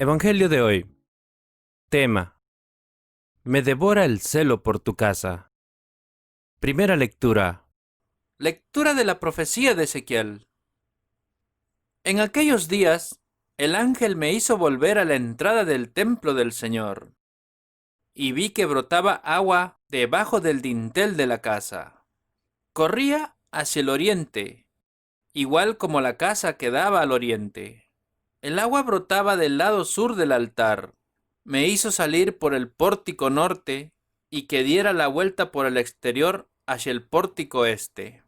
Evangelio de hoy. Tema: Me devora el celo por tu casa. Primera lectura. Lectura de la profecía de Ezequiel. En aquellos días, el ángel me hizo volver a la entrada del templo del Señor, y vi que brotaba agua debajo del dintel de la casa. Corría hacia el oriente, igual como la casa que daba al oriente. El agua brotaba del lado sur del altar. Me hizo salir por el pórtico norte y que diera la vuelta por el exterior hacia el pórtico este.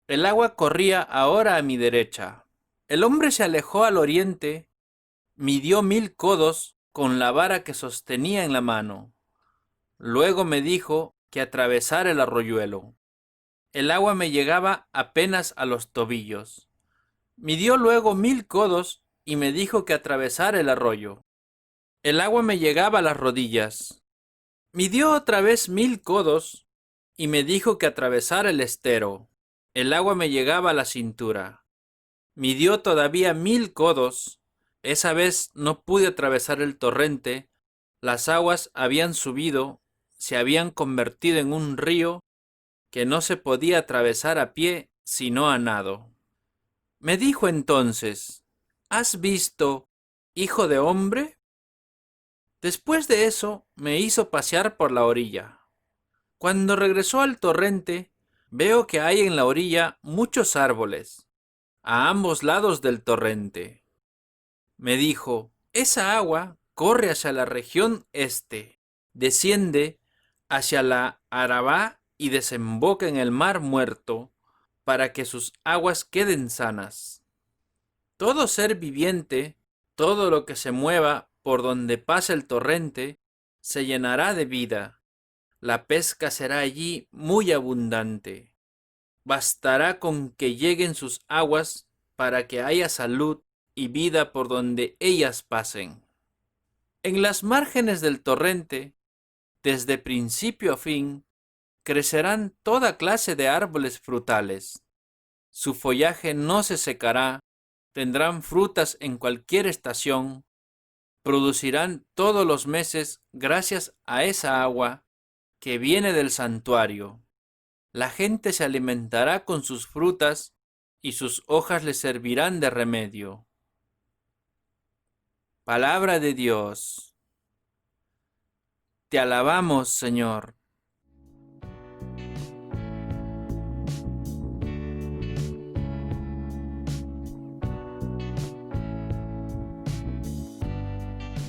El agua corría ahora a mi derecha. El hombre se alejó al oriente, midió 1000 codos con la vara que sostenía en la mano. Luego me dijo que atravesara el arroyuelo. El agua me llegaba apenas a los tobillos. Midió luego 1000 codos y me dijo que atravesara el arroyo. El agua me llegaba a las rodillas. Midió otra vez 1000 codos y me dijo que atravesara el estero. El agua me llegaba a la cintura. Midió todavía 1000 codos. Esa vez no pude atravesar el torrente. Las aguas habían subido, se habían convertido en un río que no se podía atravesar a pie sino a nado. Me dijo entonces: ¿Has visto, hijo de hombre? Después de eso me hizo pasear por la orilla. Cuando regresó al torrente, veo que hay en la orilla muchos árboles, a ambos lados del torrente. Me dijo: esa agua corre hacia la región este, desciende hacia la Arabá y desemboca en el mar muerto, para que sus aguas queden sanas. Todo ser viviente, todo lo que se mueva por donde pase el torrente, se llenará de vida. La pesca será allí muy abundante. Bastará con que lleguen sus aguas para que haya salud y vida por donde ellas pasen. En las márgenes del torrente, desde principio a fin, crecerán toda clase de árboles frutales. Su follaje no se secará, tendrán frutas en cualquier estación, producirán todos los meses gracias a esa agua que viene del santuario. La gente se alimentará con sus frutas y sus hojas le servirán de remedio. Palabra de Dios. Te alabamos, Señor.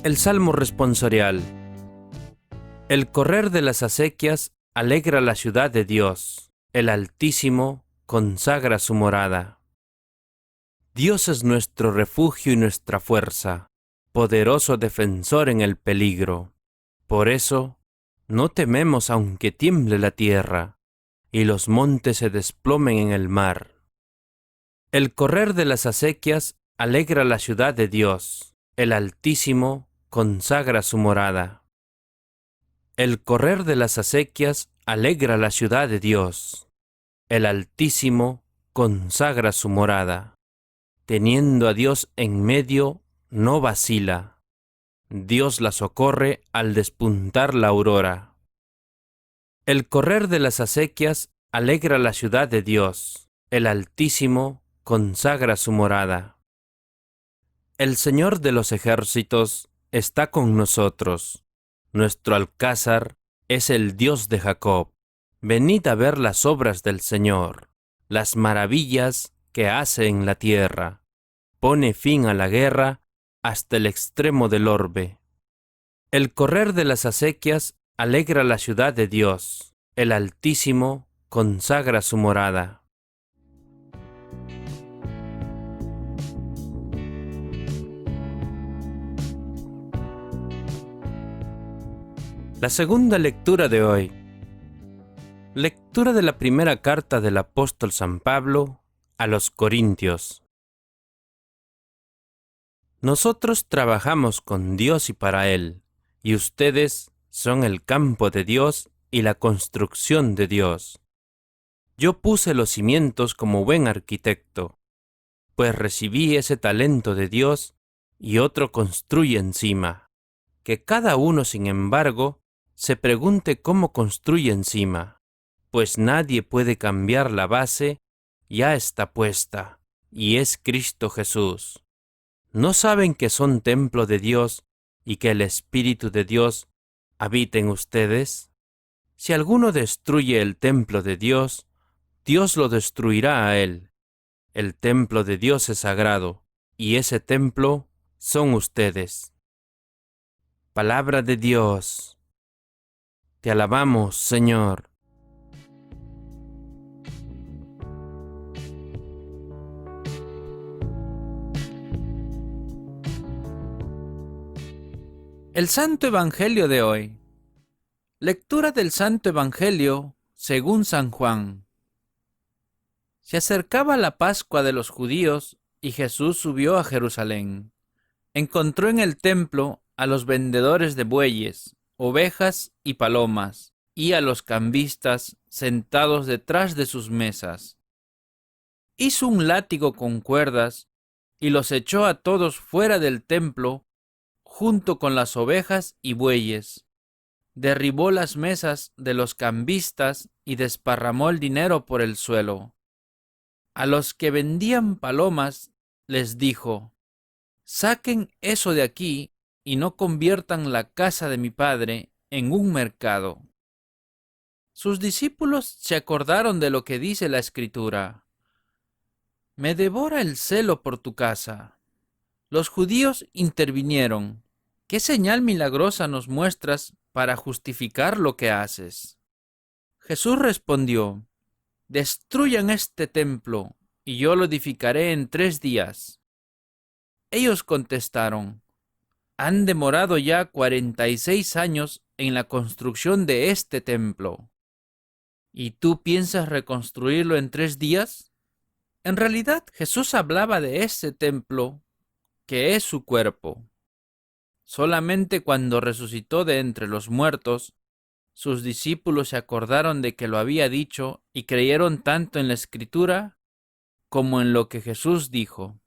El Salmo responsorial. El correr de las acequias alegra la ciudad de Dios. El Altísimo consagra su morada. Dios es nuestro refugio y nuestra fuerza, poderoso defensor en el peligro. Por eso, no tememos aunque tiemble la tierra y los montes se desplomen en el mar. El correr de las acequias alegra la ciudad de Dios. El Altísimo consagra su morada. El correr de las acequias alegra la ciudad de Dios. El Altísimo consagra su morada. Teniendo a Dios en medio, no vacila. Dios la socorre al despuntar la aurora. El correr de las acequias alegra la ciudad de Dios. El Altísimo consagra su morada. El Señor de los ejércitos está con nosotros. Nuestro alcázar es el Dios de Jacob. Venid a ver las obras del Señor, las maravillas que hace en la tierra. Pone fin a la guerra hasta el extremo del orbe. El correr de las acequias alegra la ciudad de Dios. El Altísimo consagra su morada. La segunda lectura de hoy. Lectura de la primera carta del apóstol San Pablo a los Corintios. Nosotros trabajamos con Dios y para Él, y ustedes son el campo de Dios y la construcción de Dios. Yo puse los cimientos como buen arquitecto, pues recibí ese talento de Dios y otro construye encima. Que cada uno, sin embargo, se pregunte cómo construye encima, pues nadie puede cambiar la base, ya está puesta, y es Cristo Jesús. ¿No saben que son templo de Dios y que el Espíritu de Dios habita en ustedes? Si alguno destruye el templo de Dios, Dios lo destruirá a él. El templo de Dios es sagrado, y ese templo son ustedes. Palabra de Dios. Te alabamos, Señor. El Santo Evangelio de hoy. Lectura del Santo Evangelio según San Juan. Se acercaba la Pascua de los judíos y Jesús subió a Jerusalén. Encontró en el templo a los vendedores de bueyes, ovejas y palomas, y a los cambistas sentados detrás de sus mesas. Hizo un látigo con cuerdas y los echó a todos fuera del templo junto con las ovejas y bueyes. Derribó las mesas de los cambistas y desparramó el dinero por el suelo. A los que vendían palomas les dijo: «Saquen eso de aquí y no conviertan la casa de mi padre en un mercado». Sus discípulos se acordaron de lo que dice la Escritura: «Me devora el celo por tu casa». Los judíos intervinieron: «¿Qué señal milagrosa nos muestras para justificar lo que haces?». Jesús respondió: «Destruyan este templo, y yo lo edificaré en 3 días». Ellos contestaron: «Han demorado ya 46 años en la construcción de este templo, ¿y tú piensas reconstruirlo en 3 días? En realidad, Jesús hablaba de este templo, que es su cuerpo. Solamente cuando resucitó de entre los muertos, sus discípulos se acordaron de que lo había dicho y creyeron tanto en la Escritura como en lo que Jesús dijo.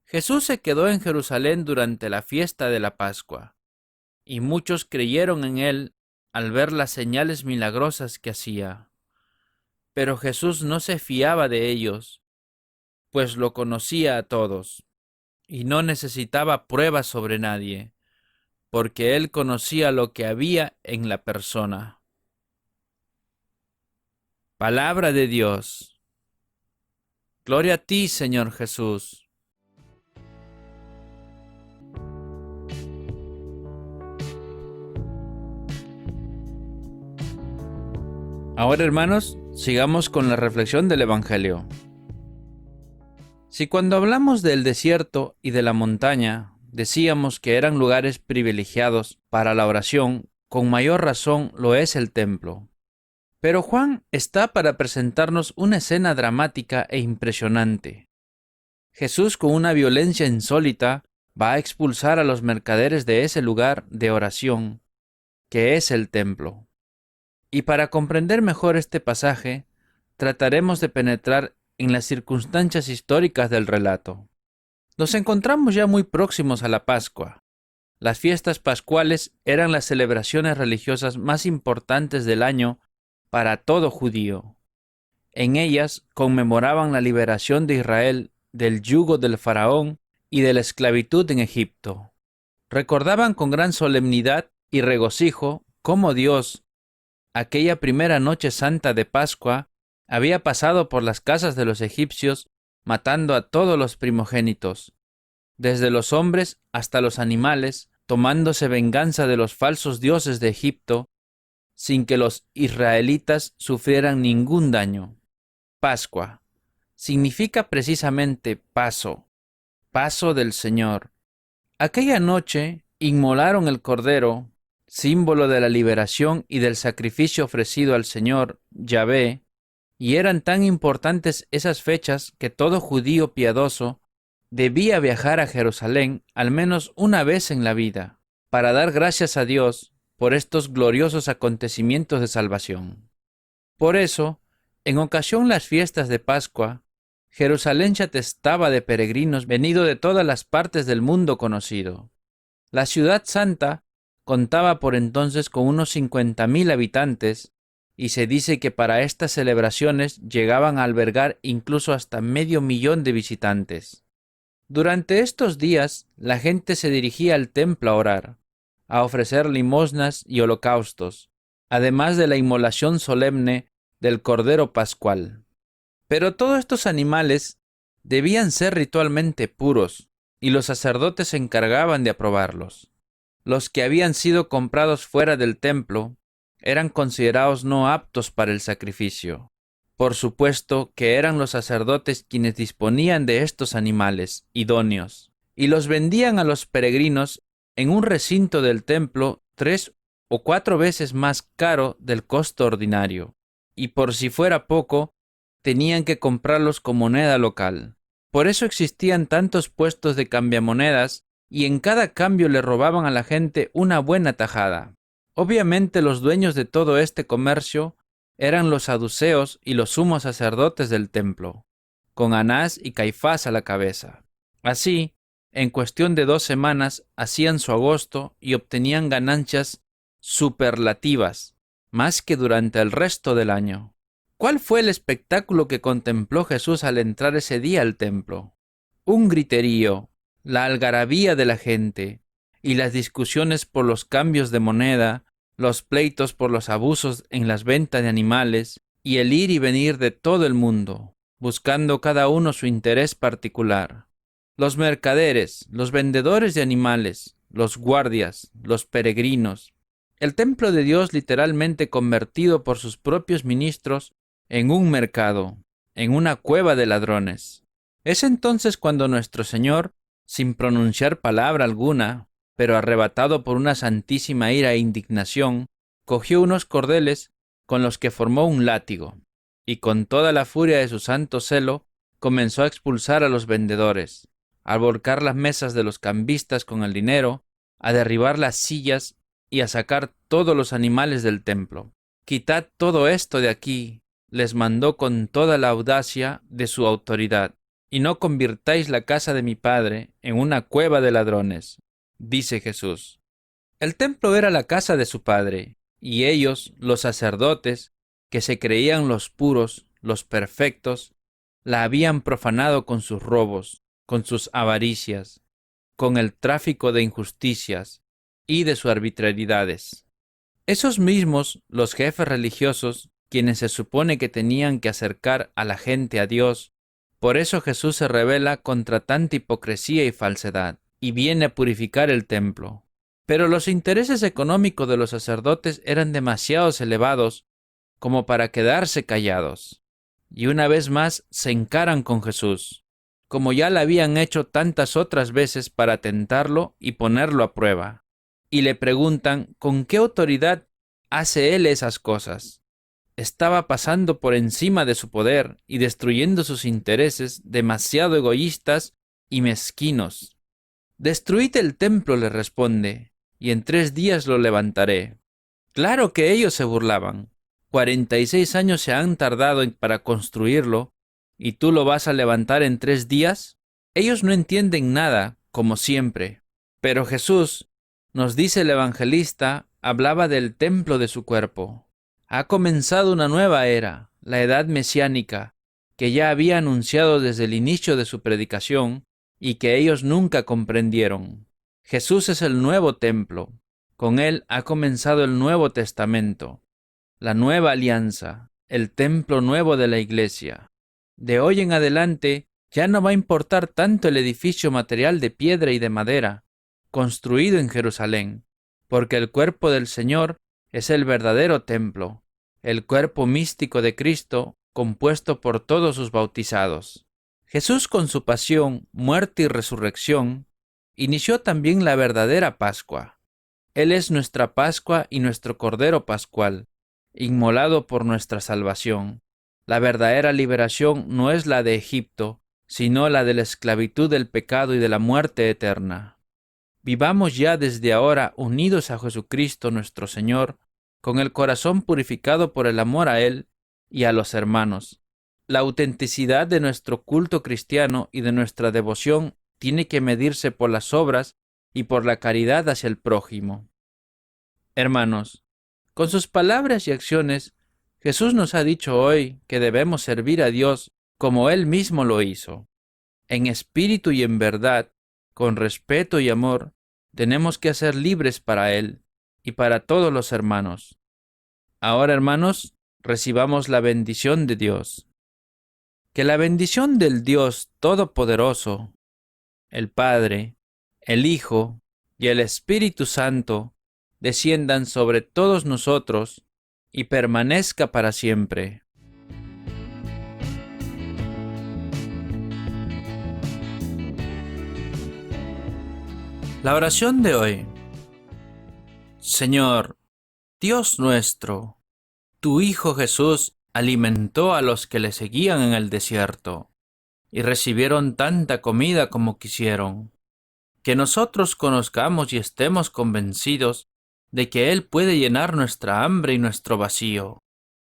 Jesús se quedó en Jerusalén durante la fiesta de la Pascua, y muchos creyeron en él al ver las señales milagrosas que hacía. Pero Jesús no se fiaba de ellos, pues lo conocía a todos, y no necesitaba pruebas sobre nadie, porque él conocía lo que había en la persona. Palabra de Dios. Gloria a ti, Señor Jesús. Ahora, hermanos, sigamos con la reflexión del Evangelio. Si cuando hablamos del desierto y de la montaña decíamos que eran lugares privilegiados para la oración, con mayor razón lo es el templo. Pero Juan está para presentarnos una escena dramática e impresionante. Jesús, con una violencia insólita, va a expulsar a los mercaderes de ese lugar de oración, que es el templo. Y para comprender mejor este pasaje, trataremos de penetrar en las circunstancias históricas del relato. Nos encontramos ya muy próximos a la Pascua. Las fiestas pascuales eran las celebraciones religiosas más importantes del año para todo judío. En ellas conmemoraban la liberación de Israel del yugo del faraón y de la esclavitud en Egipto. Recordaban con gran solemnidad y regocijo cómo Dios, aquella primera noche santa de Pascua, había pasado por las casas de los egipcios matando a todos los primogénitos, desde los hombres hasta los animales, tomándose venganza de los falsos dioses de Egipto, sin que los israelitas sufrieran ningún daño. Pascua significa precisamente paso, paso del Señor. Aquella noche inmolaron el cordero, símbolo de la liberación y del sacrificio ofrecido al Señor, Yahvé, y eran tan importantes esas fechas que todo judío piadoso debía viajar a Jerusalén al menos una vez en la vida, para dar gracias a Dios por estos gloriosos acontecimientos de salvación. Por eso, en ocasión las fiestas de Pascua, Jerusalén se atestaba de peregrinos venidos de todas las partes del mundo conocido. La ciudad santa contaba por entonces con unos 50.000 habitantes, y se dice que para estas celebraciones llegaban a albergar incluso hasta 500.000 de visitantes. Durante estos días, la gente se dirigía al templo a orar, a ofrecer limosnas y holocaustos, además de la inmolación solemne del Cordero Pascual. Pero todos estos animales debían ser ritualmente puros, y los sacerdotes se encargaban de aprobarlos. Los que habían sido comprados fuera del templo eran considerados no aptos para el sacrificio. Por supuesto que eran los sacerdotes quienes disponían de estos animales idóneos, y los vendían a los peregrinos en un recinto del templo 3 o 4 veces más caro del costo ordinario, y por si fuera poco, tenían que comprarlos con moneda local. Por eso existían tantos puestos de cambiamonedas, y en cada cambio le robaban a la gente una buena tajada. Obviamente los dueños de todo este comercio eran los saduceos y los sumos sacerdotes del templo, con Anás y Caifás a la cabeza. Así, en cuestión de 2 semanas hacían su agosto y obtenían ganancias superlativas, más que durante el resto del año. ¿Cuál fue el espectáculo que contempló Jesús al entrar ese día al templo? Un griterío, la algarabía de la gente y las discusiones por los cambios de moneda, los pleitos por los abusos en las ventas de animales y el ir y venir de todo el mundo, buscando cada uno su interés particular. Los mercaderes, los vendedores de animales, los guardias, los peregrinos, el templo de Dios literalmente convertido por sus propios ministros en un mercado, en una cueva de ladrones. Es entonces cuando nuestro Señor, sin pronunciar palabra alguna, pero arrebatado por una santísima ira e indignación, cogió unos cordeles con los que formó un látigo, y con toda la furia de su santo celo comenzó a expulsar a los vendedores, a volcar las mesas de los cambistas con el dinero, a derribar las sillas y a sacar todos los animales del templo. «Quitad todo esto de aquí», les mandó con toda la audacia de su autoridad, «y no convirtáis la casa de mi Padre en una cueva de ladrones», dice Jesús. El templo era la casa de su Padre, y ellos, los sacerdotes, que se creían los puros, los perfectos, la habían profanado con sus robos, con sus avaricias, con el tráfico de injusticias y de sus arbitrariedades. Esos mismos, los jefes religiosos, quienes se supone que tenían que acercar a la gente a Dios, por eso Jesús se rebela contra tanta hipocresía y falsedad, y viene a purificar el templo. Pero los intereses económicos de los sacerdotes eran demasiado elevados como para quedarse callados, y una vez más se encaran con Jesús, como ya lo habían hecho tantas otras veces para tentarlo y ponerlo a prueba, y le preguntan con qué autoridad hace él esas cosas. Estaba pasando por encima de su poder y destruyendo sus intereses demasiado egoístas y mezquinos. «Destruid el templo», le responde, «y en 3 días lo levantaré». Claro que ellos se burlaban. 46 años se han tardado para construirlo, ¿y tú lo vas a levantar en 3 días? Ellos no entienden nada, como siempre. Pero Jesús, nos dice el evangelista, hablaba del templo de su cuerpo. Ha comenzado una nueva era, la edad mesiánica, que ya había anunciado desde el inicio de su predicación y que ellos nunca comprendieron. Jesús es el nuevo templo. Con él ha comenzado el Nuevo Testamento, la nueva alianza, el templo nuevo de la Iglesia. De hoy en adelante ya no va a importar tanto el edificio material de piedra y de madera, construido en Jerusalén, porque el cuerpo del Señor es el verdadero templo, el cuerpo místico de Cristo, compuesto por todos sus bautizados. Jesús, con su pasión, muerte y resurrección, inició también la verdadera Pascua. Él es nuestra Pascua y nuestro Cordero Pascual, inmolado por nuestra salvación. La verdadera liberación no es la de Egipto, sino la de la esclavitud del pecado y de la muerte eterna. Vivamos ya desde ahora unidos a Jesucristo nuestro Señor, con el corazón purificado por el amor a Él y a los hermanos, La autenticidad de nuestro culto cristiano y de nuestra devoción tiene que medirse por las obras y por la caridad hacia el prójimo. Hermanos, con sus palabras y acciones, Jesús nos ha dicho hoy que debemos servir a Dios como Él mismo lo hizo. En espíritu y en verdad, con respeto y amor, tenemos que ser libres para Él y para todos los hermanos. Ahora, hermanos, recibamos la bendición de Dios. Que la bendición del Dios Todopoderoso, el Padre, el Hijo y el Espíritu Santo desciendan sobre todos nosotros y permanezca para siempre. La oración de hoy. Señor, Dios nuestro, tu Hijo Jesús alimentó a los que le seguían en el desierto y recibieron tanta comida como quisieron. Que nosotros conozcamos y estemos convencidos de que Él puede llenar nuestra hambre y nuestro vacío,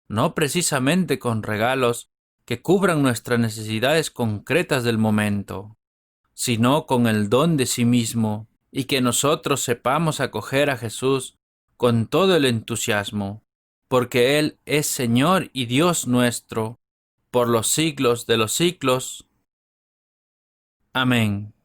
no precisamente con regalos que cubran nuestras necesidades concretas del momento, sino con el don de sí mismo, y que nosotros sepamos acoger a Jesús con todo el entusiasmo, porque Él es Señor y Dios nuestro, por los siglos de los siglos. Amén.